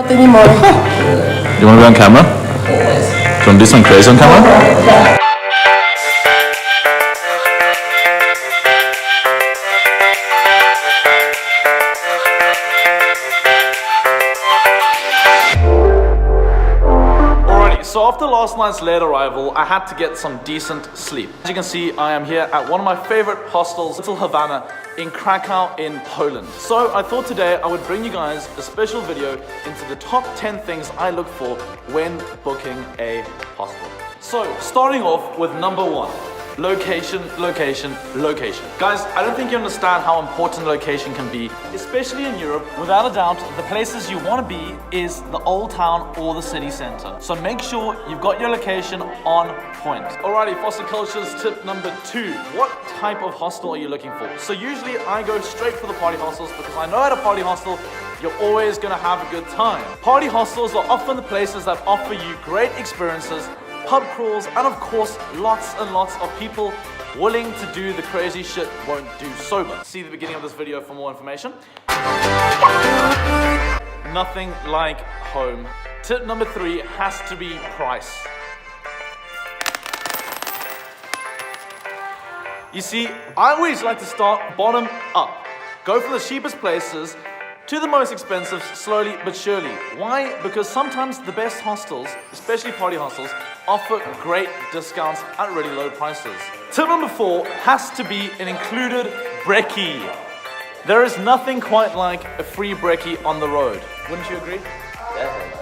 Not anymore. You want to be on camera? Do you want to do something crazy on camera? So after last night's late arrival, I had to get some decent sleep. As you can see, I am here at one of my favorite hostels, Little Havana, in Krakow in Poland. So I thought today I would bring you guys a special video into the top 10 things I look for when booking a hostel. So starting off with number 1. Location, location, location. Guys, I don't think you understand how important location can be, especially in Europe. Without a doubt, the places you want to be is the old town or the city center. So make sure you've got your location on point. Alrighty, Foster Culture's tip number 2. What type of hostel are you looking for? So usually I go straight for the party hostels because I know at a party hostel, you're always gonna have a good time. Party hostels are often the places that offer you great experiences, pub crawls, and of course, lots and lots of people willing to do the crazy shit won't do sober. See the beginning of this video for more information. Nothing like home. Tip number 3 has to be price. You see, I always like to start bottom up. Go from the cheapest places to the most expensive, slowly but surely. Why? Because sometimes the best hostels, especially party hostels, offer great discounts at really low prices. Tip number 4 has to be an included brekkie. There is nothing quite like a free brekkie on the road. Wouldn't you agree? Definitely.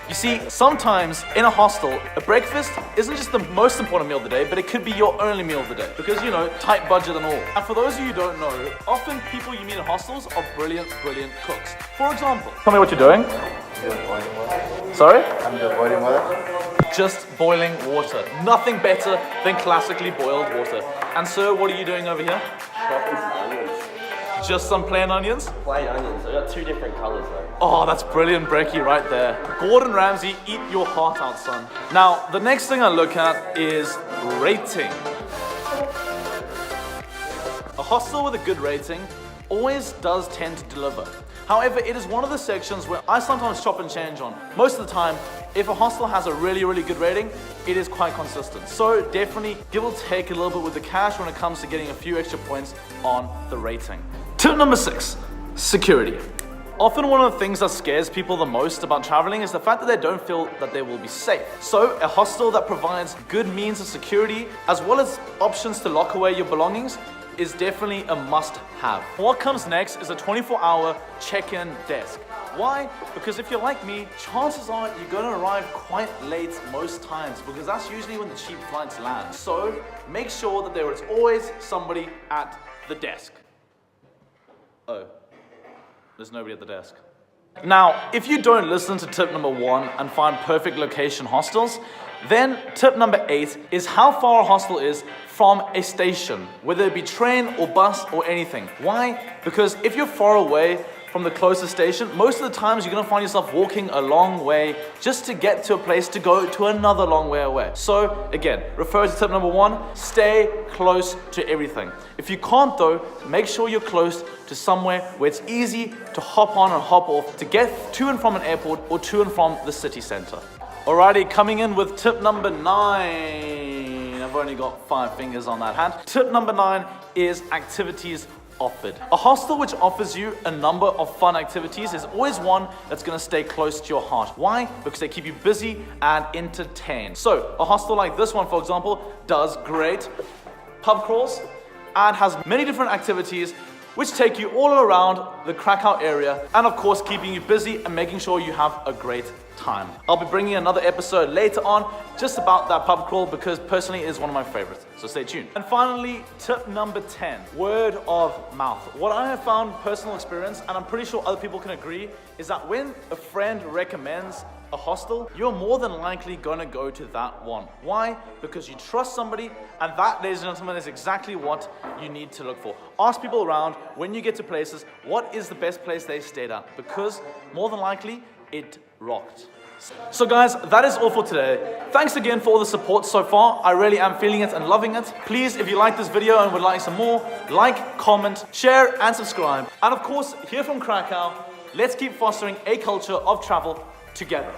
You see, sometimes in a hostel, a breakfast isn't just the most important meal of the day, but it could be your only meal of the day. Because, you know, tight budget and all. And for those of you who don't know, often people you meet in hostels are brilliant, brilliant cooks. For example, tell me what you're doing. Just boiling water. Sorry? I'm just boiling water. Just boiling water. Nothing better than classically boiled water. And sir, what are you doing over here? Chopping some onions. Just some plain onions? Plain onions. I got 2 different colors though. Oh, that's brilliant brekkie right there. Gordon Ramsay, eat your heart out, son. Now, the next thing I look at is rating. A hostel with a good rating always does tend to deliver. However, it is one of the sections where I sometimes chop and change on. Most of the time, if a hostel has a really, really good rating, it is quite consistent. So definitely give or take a little bit with the cash when it comes to getting a few extra points on the rating. Tip number 6, security. Often one of the things that scares people the most about traveling is the fact that they don't feel that they will be safe. So a hostel that provides good means of security, as well as options to lock away your belongings, is definitely a must-have. What comes next is a 24-hour check-in desk. Why? Because if you're like me, chances are you're gonna arrive quite late most times because that's usually when the cheap flights land. So make sure that there is always somebody at the desk. Oh, there's nobody at the desk. Now, if you don't listen to tip number 1 and find perfect location hostels, then tip number 8 is how far a hostel is from a station, whether it be train or bus or anything. Why? Because if you're far away from the closest station, most of the times you're gonna find yourself walking a long way just to get to a place to go to another long way away. So again, refer to tip number 1, stay close to everything. If you can't though, make sure you're close to somewhere where it's easy to hop on and hop off to get to and from an airport or to and from the city center. Alrighty, coming in with tip number 9. I've only got 5 fingers on that hand. Tip number 9 is activities offered. A hostel which offers you a number of fun activities is always one that's going to stay close to your heart. Why? Because they keep you busy and entertained. So a hostel like this one, for example, does great pub crawls and has many different activities which take you all around the Krakow area and of course keeping you busy and making sure you have a great time. I'll be bringing another episode later on just about that pub crawl because personally it is one of my favorites, so stay tuned. And finally, tip number 10, word of mouth. What I have found, personal experience, and I'm pretty sure other people can agree, is that when a friend recommends a hostel, you're more than likely gonna go to that one. Why? Because you trust somebody, and that, ladies and gentlemen, is exactly what you need to look for. Ask people around when you get to places, what is the best place they stayed at? Because more than likely, it rocked. So guys, that is all for today. Thanks again for all the support so far. I really am feeling it and loving it. Please, if you like this video and would like some more, like, comment, share, and subscribe. And of course, here from Krakow, Let's keep fostering a culture of travel together.